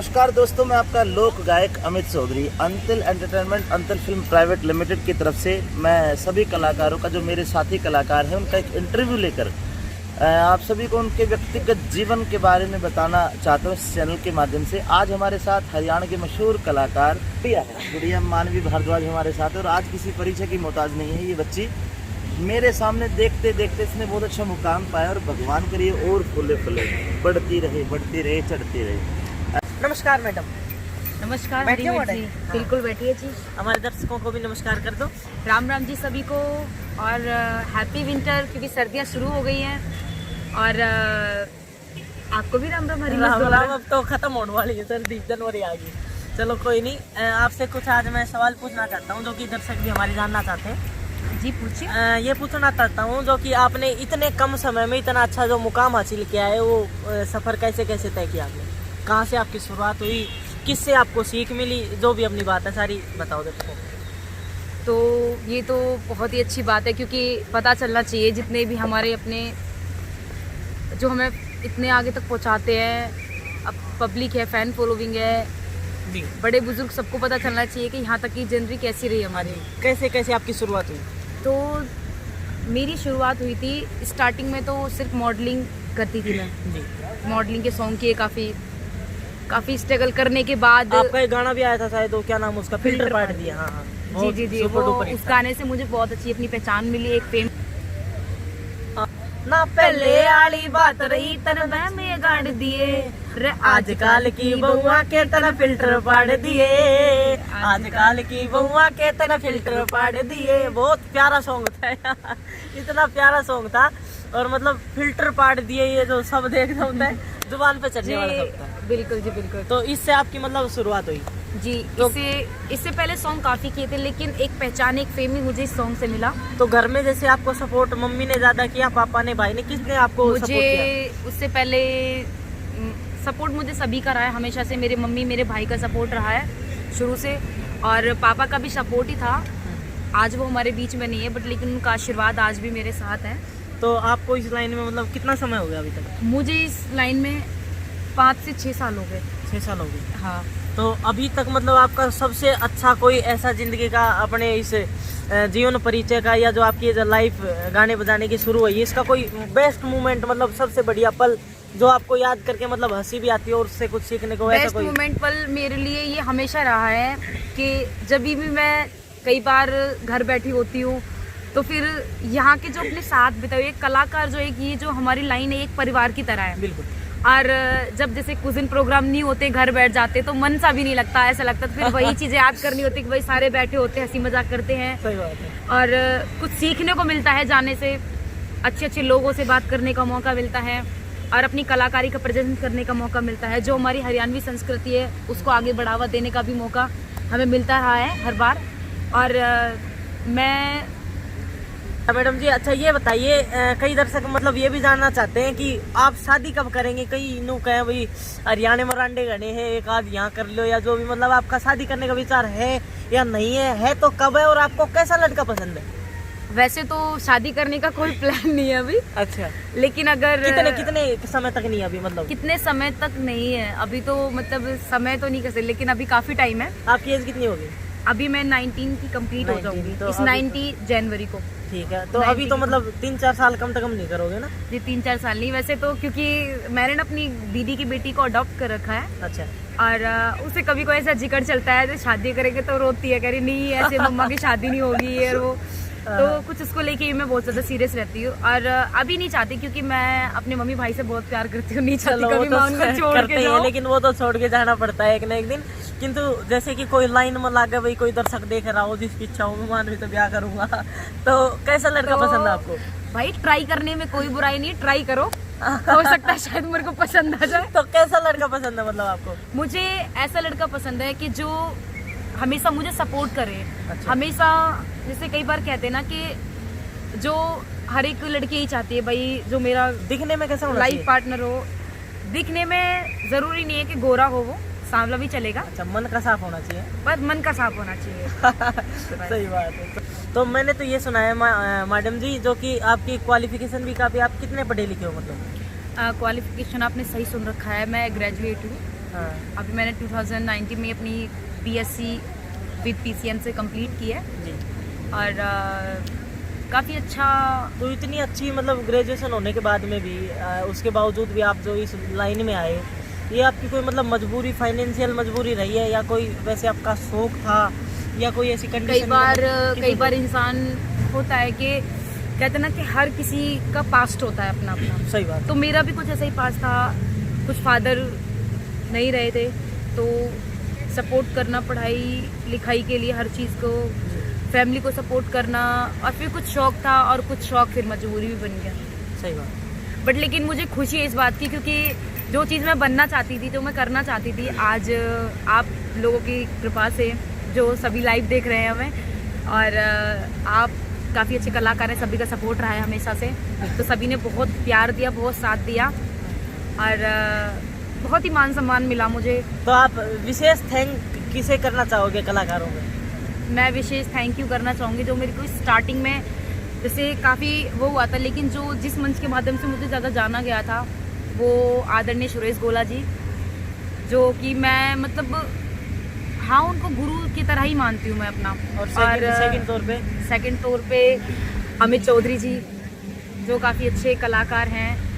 नमस्कार दोस्तों, मैं आपका लोक गायक Amit Chaudhary Antil entertainment Antil film private limited की तरफ से मैं सभी कलाकारों का, जो मेरे साथी कलाकार हैं, उनका एक इंटरव्यू लेकर आप सभी को उनके व्यक्तिगत जीवन के बारे में बताना चाहता हूँ इस चैनल के माध्यम से। आज हमारे साथ हरियाणा के मशहूर कलाकार गुड़िया मानवी भारद्वाज हमारे साथ है और आज किसी परिचय की मोहताज नहीं है। ये बच्ची मेरे सामने देखते देखते इसने बहुत अच्छा मुकाम पाया और भगवान करिए और फुले फुले बढ़ती रहे चढ़ती रहे। नमस्कार मैडम। नमस्कार बैठिए जी, बिल्कुल बैठिए जी। हमारे दर्शकों को भी नमस्कार कर दो। राम राम जी सभी को और हैप्पी विंटर, क्योंकि सर्दियाँ शुरू हो गई हैं और आपको भी राम राम। राम राम। अब तो खत्म होने वाली है सर्दी, जनवरी आ गई। चलो कोई नहीं, आपसे कुछ आज मैं सवाल पूछना चाहता हूँ जो कि दर्शक भी हमारे जानना चाहते हैं। जी पूछिए। ये पूछना चाहता हूँ जो कि आपने इतने कम समय में इतना अच्छा जो मुकाम हासिल किया है, वो सफ़र कैसे कैसे तय किया आपने? कहाँ से आपकी शुरुआत हुई, किससे आपको सीख मिली, जो भी अपनी बात है सारी बताओ दर्शकों को। तो ये तो बहुत ही अच्छी बात है, क्योंकि पता चलना चाहिए जितने भी हमारे अपने जो हमें इतने आगे तक पहुंचाते हैं, अब पब्लिक है, फैन फॉलोइंग है, जी बड़े बुजुर्ग, सबको पता चलना चाहिए कि यहाँ तक की जर्नी कैसी रही हमारी। कैसे कैसे आपकी शुरुआत हुई? तो मेरी शुरुआत हुई थी, स्टार्टिंग में तो सिर्फ मॉडलिंग करती थी मैं। जी, मॉडलिंग के सॉन्ग किए, काफ़ी स्ट्रगल करने के बाद आपका एक गाना भी आया था शायद, वो क्या नाम उसका, फिल्टर पाट दिया। हाँ हाँ जी, वो उस गाने से मुझे बहुत अच्छी अपनी पहचान मिली। एक फेम ना पहले आली बात रही तन में गाड़ दिए रे, आजकल की बहुआ के तना फिल्टर पाड़ दिए, आजकल की बहुआ के तना फिल्टर पाड़ दिए। बहुत प्यारा सॉन्ग था यार, इतना प्यारा सॉन्ग था। और मतलब फिल्टर पाड़ दिए, ये जो सब देखना होता है जुबान पे चढ़ने वाला शब्द था। बिल्कुल जी बिल्कुल। तो इससे आपकी मतलब शुरुआत हुई? जी, तो इससे पहले सॉन्ग काफ़ी किए थे, लेकिन एक पहचान, एक फेम ही मुझे इस सॉन्ग से मिला। तो घर में जैसे आपको सपोर्ट मम्मी ने ज्यादा किया, पापा ने, भाई ने, किसने आपको सपोर्ट किया? मुझे उससे पहले सपोर्ट मुझे सभी का रहा है हमेशा से। मेरे मम्मी मेरे भाई का सपोर्ट रहा है शुरू से, और पापा का भी सपोर्ट ही था। आज वो हमारे बीच में नहीं है, बट लेकिन उनका आशीर्वाद आज भी मेरे साथ है। तो आपको इस लाइन में मतलब कितना समय हो गया अभी तक? मुझे इस लाइन में 5 से 6 साल हो गए। 6 साल हो गए। हाँ। तो अभी तक मतलब आपका सबसे अच्छा कोई ऐसा जिंदगी का अपने इस जीवन परिचय का, या जो आपकी जो लाइफ गाने बजाने की शुरू हुई, इसका कोई बेस्ट मोमेंट, मतलब सबसे बढ़िया पल जो आपको याद करके मतलब हंसी भी आती है और उससे कुछ सीखने को? बेस्ट मोमेंट पल मेरे लिए ये हमेशा रहा है कि जब भी मैं कई बार घर बैठी होती हूँ, तो फिर यहाँ के जो अपने साथ बिताए एक कलाकार, जो एक ये जो हमारी लाइन है, एक परिवार की तरह है। बिल्कुल। और जब जैसे कुछ दिन प्रोग्राम नहीं होते, घर बैठ जाते, तो मन सा भी नहीं लगता, ऐसा लगता तो फिर वही चीज़ें याद करनी होती कि भाई सारे बैठे होते हैं, हंसी मजाक करते हैं। सही बात है। और कुछ सीखने को मिलता है जाने से, अच्छे अच्छे लोगों से बात करने का मौका मिलता है और अपनी कलाकारी का प्रेजेंट करने का मौका मिलता है। जो हमारी हरियाणवी संस्कृति है उसको आगे बढ़ावा देने का भी मौका हमें मिलता रहा है हर बार। और मैं मैडम जी, अच्छा ये बताइए, कई दर्शक मतलब ये भी जानना चाहते हैं कि आप शादी कब करेंगे? कई नु कहें भाई हरियाणा में रांडे गणे हैं, एक आध यहाँ कर लो, या जो भी, मतलब आपका शादी करने का विचार है या नहीं है तो कब है, और आपको कैसा लड़का पसंद है? वैसे तो शादी करने का कोई प्लान नहीं है अभी। अच्छा। लेकिन अगर कितने समय तक नहीं है अभी? मतलब कितने समय तक नहीं है अभी, तो मतलब समय तो नहीं कर सकते, लेकिन अभी काफी टाइम है। आपकी एज कितनी होगी? अभी मैं 19 की कंप्लीट हो जाऊंगी तो इस 90 जनवरी को। ठीक है, तो अभी तो मतलब 3-4 साल कम से कम नहीं करोगे ना? जी 3-4 साल नहीं, वैसे तो क्योंकि मैंने ना अपनी दीदी की बेटी को अडॉप्ट कर रखा है। अच्छा। और उसे कभी कोई ऐसा जिक्र चलता है तो शादी करेंगे तो रोती है, कह रही नहीं ऐसे मम्मा की शादी नहीं होगी और वो, तो कुछ उसको लेके मैं बहुत ज्यादा सीरियस रहती हूँ। और अभी नहीं चाहती, क्योंकि मैं अपने मम्मी भाई से बहुत प्यार करती हूँ, नहीं चाहती कभी मैं उनको छोड़ के जाऊं। लेकिन वो तो छोड़ के जाना पड़ता है एक ना एक दिन। किंतु जैसे कि कोई लाइन में लागे, भाई कोई दर्शक देख रहा हो जिसकी इच्छा हो, मैं भी तो ब्याह करूंगा, तो कैसा लड़का पसंद है आपको? भाई ट्राई करने में कोई बुराई नहीं, ट्राई करो, हो सकता है शायद मेरे को पसंद आ जाए। तो कैसा लड़का पसंद है मतलब आपको? मुझे ऐसा लड़का पसंद है कि जो हमेशा मुझे सपोर्ट करे। अच्छा। हमेशा, जैसे कई बार कहते हैं ना कि जो हर एक लड़की ही चाहती है भाई जो मेरा दिखने में कैसा होना लाइफ चाहिए? पार्टनर हो। दिखने में जरूरी नहीं है कि गोरा हो, वो सांवला भी चलेगा। अच्छा, मन का साफ होना चाहिए। बस मन का साफ होना चाहिए। सही बात है। तो मैंने तो ये सुना है मैडम जी, जो कि आपकी क्वालिफिकेशन भी काफी, आप कितने पढ़े लिखे हो मतलब? क्वालिफिकेशन आपने सही सुन रखा है, मैं ग्रेजुएट हूँ। हाँ। अभी मैंने 2019 में अपनी BSc विद PCM से कंप्लीट की है जी। और काफ़ी अच्छा। तो इतनी अच्छी मतलब ग्रेजुएशन होने के बाद में भी उसके बावजूद भी आप जो इस लाइन में आए, ये आपकी कोई मतलब मजबूरी, फाइनेंशियल मजबूरी रही है या कोई वैसे आपका शौक था या कोई ऐसी कंडीशन? कई बार इंसान होता है कि कहते हैं ना कि हर किसी का पास्ट होता है अपना अपना। सही बात। तो मेरा भी कुछ ऐसा ही पास्ट था। कुछ फादर नहीं रहे थे तो सपोर्ट करना पढ़ाई लिखाई के लिए, हर चीज़ को, फैमिली को सपोर्ट करना, और फिर कुछ शौक था और कुछ शौक फिर मजबूरी भी बन गया। सही बात। बट लेकिन मुझे खुशी है इस बात की, क्योंकि जो चीज़ मैं बनना चाहती थी, जो मैं करना चाहती थी, आज आप लोगों की कृपा से, जो सभी लाइव देख रहे हैं हमें, और आप काफ़ी अच्छे कलाकार हैं, सभी का सपोर्ट रहा है हमेशा से, तो सभी ने बहुत प्यार दिया, बहुत साथ दिया और बहुत ही मान सम्मान मिला मुझे। तो आप विशेष थैंक किसे करना चाहोगे कलाकारों में? मैं विशेष थैंक यू करना चाहूँगी जो मेरे को स्टार्टिंग में जैसे काफ़ी वो हुआ था, लेकिन जो जिस मंच के माध्यम से मुझे ज़्यादा जाना गया था वो आदरणीय सुरेश गोला जी, जो कि मैं मतलब हाँ उनको गुरु की तरह ही मानती हूँ मैं अपना। और सेकंड तौर पे अमित चौधरी जी, जो काफ़ी अच्छे कलाकार हैं।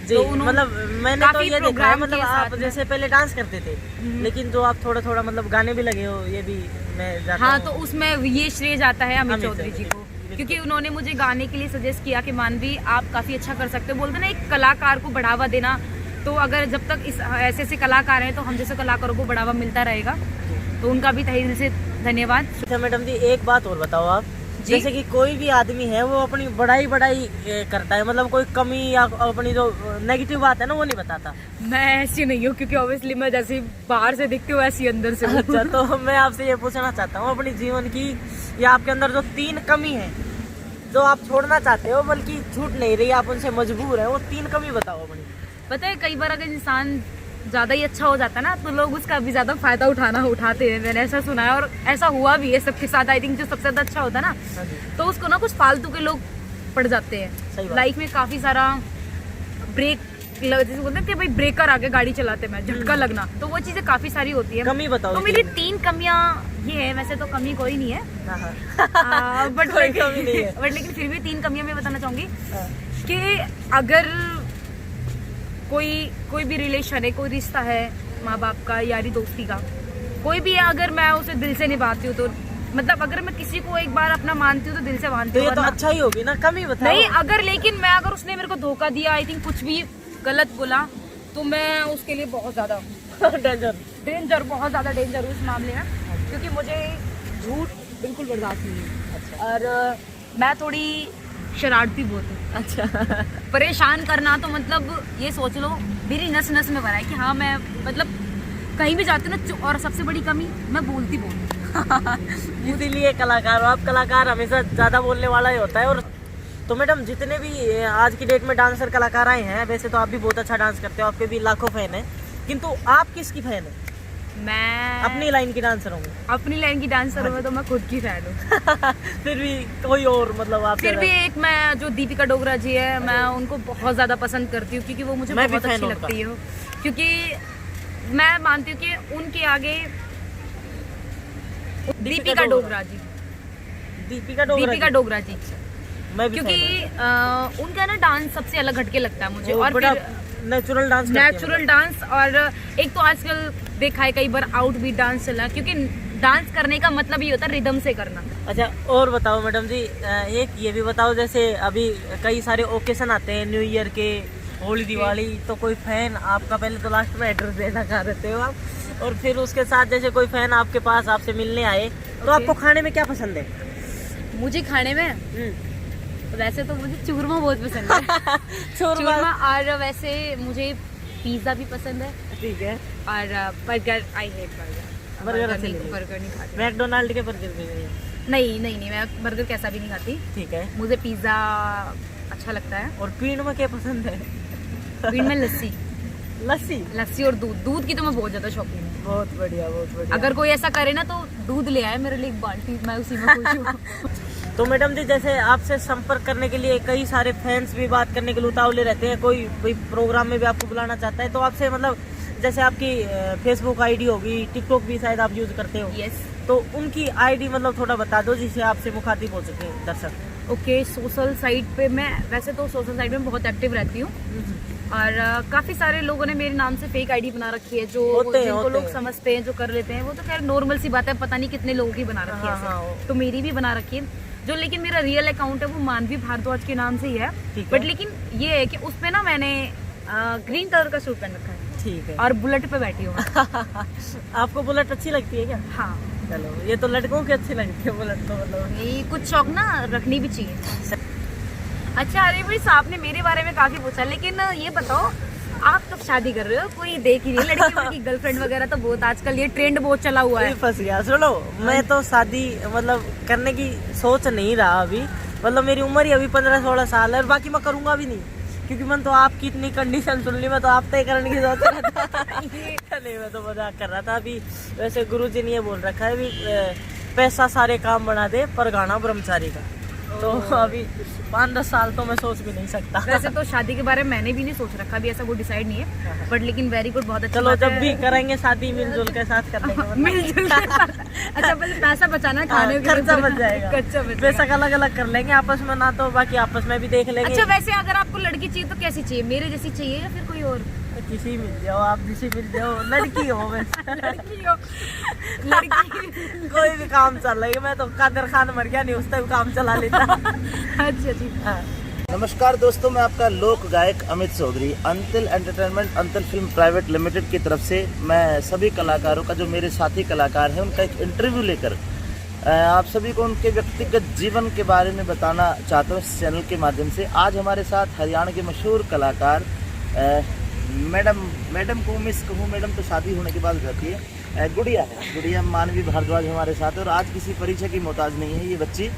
जी। तो उन्होंने मतलब मैंने तो काफी ये देखा है, प्रोग्राम मतलब के आप साथ में। जैसे पहले डांस करते थे, लेकिन जो आप थोड़ा थोड़ा मतलब गाने भी लगे हो, ये भी मैं जानता हाँ, हूँ। तो उसमें ये श्रेय जाता है अमित अमित चौधरी जी को, बिल्कुल। क्योंकि उन्होंने मुझे गाने के लिए सजेस्ट किया कि मानवी आप काफ़ी अच्छा कर सकते हो। बोलते ना एक कलाकार को बढ़ावा देना, तो अगर जब तक इस ऐसे ऐसे कलाकार हैं तो हम जैसे कलाकारों को बढ़ावा मिलता रहेगा, तो उनका भी तहे दिल से धन्यवाद। अच्छा मैडम जी, एक बात और बताओ आप, जी? जैसे कि कोई भी आदमी है वो अपनी बड़ाई करता है, मतलब कोई कमी या अपनी जो नेगेटिव बात है ना वो नहीं बताता। मैं ऐसी नहीं हूँ, क्योंकि ऑब्वियसली मैं जैसी बाहर से दिखती हूँ वैसी अंदर से हूँ। अच्छा, तो मैं आपसे ये पूछना चाहता हूँ, अपनी जीवन की या आपके अंदर जो 3 कमी है जो आप छोड़ना चाहते हो, बल्कि छूट नहीं रही, आप उनसे मजबूर है, वो 3 कमी बताओ अपनी। पता है कई बार अगर इंसान ज़्यादा ही अच्छा हो जाता है ना, तो लोग उसका भी ज़्यादा फायदा उठाते हैं। मैंने ऐसा सुना है और ऐसा हुआ भी है सबके साथ। आई थिंक जो सबसे ज़्यादा अच्छा होता है ना, तो उसको ना कुछ फालतू के लोग पड़ जाते हैं। लाइफ में काफ़ी सारा ब्रेक, जैसे बोलते हैं कि भाई ब्रेकर आके गाड़ी चलाते में झटका लगना, तो वो चीज़ें काफ़ी सारी होती है। कमी बताओ। तो मेरी 3 कमियाँ ये है, वैसे तो कमी कोई नहीं है, बट कोई कमी नहीं है। बट लेकिन फिर भी 3 कमियाँ मैं बताना चाहूँगी कि अगर कोई भी रिलेशन है, कोई रिश्ता है, माँ बाप का, यारी दोस्ती का, कोई भी है, अगर मैं उसे दिल से निभाती हूँ, तो मतलब अगर मैं किसी को एक बार अपना मानती हूँ तो दिल से मानती तो हूँ। ये तो अच्छा ही होगी ना, कमी बताओ। नहीं, अगर उसने मेरे को धोखा दिया, आई थिंक कुछ भी गलत बोला, तो मैं उसके लिए बहुत ज्यादा बहुत ज्यादा डेंजर हूँ इस मामले में, क्योंकि मुझे झूठ बिल्कुल बर्दाश्त नहीं है। अच्छा। और मैं थोड़ी शरारती बहुत हूँ। अच्छा। परेशान करना तो मतलब ये सोच लो मेरी नस नस में भरा है कि हाँ मैं मतलब कहीं भी जाती हूँ ना, और सबसे बड़ी कमी मैं बोलती इसीलिए कलाकार हो आप। कलाकार हमेशा ज्यादा बोलने वाला ही होता है। और तो मैडम, जितने भी आज की डेट में डांसर कलाकार आए हैं, वैसे तो आप भी बहुत अच्छा डांस करते हो, आपके भी लाखों फैन हैं, किंतु आप किसकी फैन है? मैं अपनी लाइन की डांसर हूँ। अपनी लाइन की डांसर हूँ तो मैं खुद की फैन हूँ। फिर भी कोई और मतलब आप? फिर भी एक मैं जो दीपिका डोगरा जी है, मैं उनको बहुत ज्यादा पसंद करती हूँ, क्योंकि वो मुझे बहुत अच्छी लगती है। क्योंकि मैं मानती हूँ कि उनके आगे दीपिका डोगरा जी। मैं भी क्योंकि उनका ना डांस सबसे अलग हटके लगता है मुझे, और बड़ा फिर नेचुरल डांस। और एक तो आजकल देखा है कई बार आउटबीट डांस चला है, क्योंकि डांस करने का मतलब ये होता है रिदम से करना। अच्छा, और बताओ मैडम जी, एक ये भी बताओ, जैसे अभी कई सारे ओकेशन आते हैं, न्यू ईयर के, होली, दिवाली, तो कोई फैन आपका, पहले तो लास्ट में एड्रेस देना चाह रहे हो आप, और फिर उसके साथ जैसे कोई फैन आपके पास आपसे मिलने आए, तो आपको खाने में क्या पसंद है? मुझे खाने में वैसे तो मुझे चूरमा बहुत पसंद है। चूरमा। और वैसे मुझे पिज्जा भी पसंद है। ठीक है। और बर्गर, आई हेट बर्गर नहीं खाती। मैकडोनाल्ड के बर्गर भी नहीं, मैं बर्गर कैसा भी नहीं खाती। ठीक है। मुझे पिज्जा अच्छा लगता है। और पीने में क्या पसंद है? पीने में लस्सी और दूध की तो मैं बहुत ज्यादा शौकीन हूँ। बहुत बढ़िया। अगर कोई ऐसा करे ना तो दूध ले आए मेरे लिए एक बाल्टी, मैं उसी में खुश हूँ। तो मैडम जी, जैसे आपसे संपर्क करने के लिए कई सारे फैंस भी बात करने के लिए उतावले रहते हैं, कोई प्रोग्राम में भी आपको बुलाना चाहता है, तो आपसे मतलब जैसे आपकी फेसबुक आईडी होगी, टिकटॉक भी शायद आप यूज करते हो, यस। तो उनकी आईडी मतलब थोड़ा बता दो जिससे आपसे मुखातिब हो सके दर्शक। ओके, सोशल साइट पे मैं वैसे तो सोशल साइट में बहुत एक्टिव रहती हूँ और काफी सारे लोगों ने मेरे नाम से फेक आईडी बना रखी है जो जिनको लोग समझते हैं, जो कर लेते हैं, वो तो खैर नॉर्मल सी बात है, पता नहीं कितने लोगों की बना रखी है ऐसे। तो मेरी भी बना रखी है जो, लेकिन मेरा रियल अकाउंट है वो मानवी भारद्वाज के नाम से ही है, बट लेकिन ये है कि उसपे ना मैंने ग्रीन कलर का सूट पहन रखा है, ठीक है, और बुलेट पे बैठी हूँ। आपको बुलेट अच्छी लगती है क्या? हाँ, चलो, ये तो लड़कों की अच्छी लगती है बुलेट, तो मतलब ये कुछ शौक ना रखनी भी चाहिए। अच्छा, अरे भाई साहब ने मेरे बारे में काफी पूछा, लेकिन ये बताओ आप कब शादी कर रहे हो? कोई देख ही नहीं, लड़की की गर्लफ्रेंड वगैरह तो बहुत आजकल ये ट्रेंड बहुत चला हुआ है। फंस गया। सुनो, मैं तो शादी मतलब करने की सोच नहीं रहा अभी, मतलब मेरी उम्र ही अभी 15-16 साल है, और बाकी मैं करूंगा भी नहीं, क्योंकि मैं तो आपकी इतनी कंडीशन सुन ली, मैं तो आप तय करने की सोच रहा था। नहीं, मैं तो मजाक कर रहा था। अभी वैसे गुरुजी ने ये बोल रखा है भी पैसा सारे काम बना दे पर गाना ब्रह्मचारी का, तो अभी 5-10 साल तो मैं सोच भी नहीं सकता। वैसे तो शादी के बारे में मैंने भी नहीं सोच रखा, भी ऐसा कोई डिसाइड नहीं है, बट लेकिन वेरी गुड, बहुत अच्छा। चलो, जब भी करेंगे शादी मिलजुल के साथ कर लेंगे, मिलजुल के साथ। अच्छा, बस पैसा बचाना, खाने के खर्चा बच जाएगा, खर्चा बच पैसा अलग अलग कर लेंगे आपस में, ना तो बाकी आपस में भी देख लेंगे। अच्छा, वैसे अगर आपको लड़की चाहिए तो कैसी चाहिए? मेरे जैसी चाहिए या फिर कोई और? किसी मिल जाओ, आप किसी मिल जाओ, लड़की हो बस। लड़की हो, लड़की कोई भी काम चल रही है, मैं तो कादर खान मर गया नहीं, उस तक काम चला लेता। अच्छा जी। हाँ। नमस्कार दोस्तों, मैं आपका लोक गायक Amit Chaudhary Antil entertainment Antil film private limited की तरफ से मैं सभी कलाकारों का, जो मेरे साथी कलाकार हैं, उनका एक इंटरव्यू लेकर आप सभी को उनके व्यक्तिगत जीवन के बारे में बताना चाहता हूँ इस चैनल के माध्यम से। आज हमारे साथ हरियाणा के मशहूर कलाकार मैडम को मिस कहूँ, मैडम तो शादी होने के बाद रहती है, गुड़िया मानवी भारद्वाज हमारे साथ है, और आज किसी परिचय की मोहताज नहीं है। ये बच्ची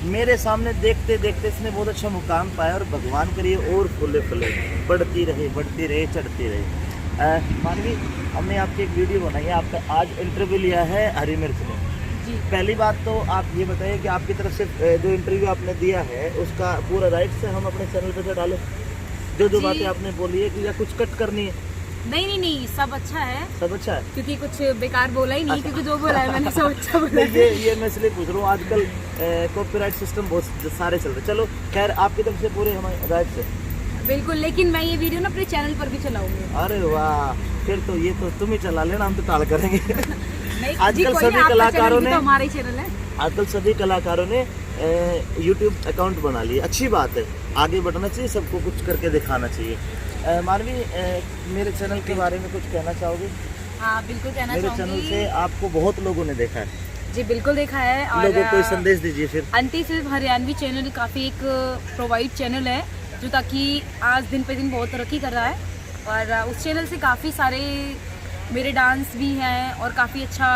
मेरे सामने देखते देखते इसने बहुत अच्छा मुकाम पाया, और भगवान करिए और फुले फुले बढ़ती रहे चढ़ती रहे। मानवी, हमने आपकी एक वीडियो बनाई है, आपका आज इंटरव्यू लिया है हरी मिर्च में जी। पहली बात तो आप ये बताइए कि आपकी तरफ से जो इंटरव्यू आपने दिया है उसका पूरा राइट से हम अपने चैनल पर डालें? जो बातें आपने बोली है कि या कुछ कट करनी है? नहीं, सब अच्छा है, सब अच्छा है, क्योंकि कुछ बेकार बोला ही नहीं, क्योंकि जो बोला है मैंने सब अच्छा बोला है। ये मैं इसलिए पूछ रहा हूँ, आजकल कॉपीराइट सिस्टम बहुत सारे चल रहे। चलो खैर, आपकी तरफ से पूरे हमारे राइट से बिल्कुल, लेकिन मैं ये वीडियो ना अपने चैनल पर भी चलाऊंगी। अरे वाह, फिर तो ये तो तुम ही चला लेना, हम तो टाल करेंगे। आजकल सभी कलाकारों ने, हमारे चैनल है, आजकल सभी कलाकारों ने YouTube अकाउंट बना लिया, अच्छी बात है, आगे बढ़ना चाहिए, सबको कुछ करके दिखाना चाहिए। मानवी, मेरे चैनल के बारे में कुछ कहना चाहोगे? हाँ बिल्कुल कहना मेरे चाहूंगी। चैनल से आपको बहुत लोगों ने देखा है जी, बिल्कुल देखा है, और लोगों को कोई संदेश दीजिए फिर। अंतिल फिल्म हरियाणवी चैनल काफ़ी एक प्रोवाइड चैनल है, जो ताकि आज दिन पे दिन बहुत तरक्की कर रहा है, और उस चैनल से काफ़ी सारे मेरे डांस भी हैं और काफ़ी अच्छा,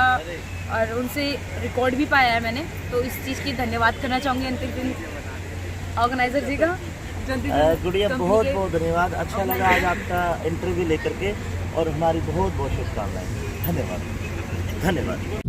और उनसे रिकॉर्ड भी पाया है मैंने, तो इस चीज़ की धन्यवाद करना चाहूँगी अंतिल फिल्म ऑर्गेनाइजर जी का। गुड़िया, बहुत बहुत धन्यवाद, अच्छा लगा आज आपका इंटरव्यू लेकर के, और हमारी बहुत बहुत शुभकामनाएं। धन्यवाद।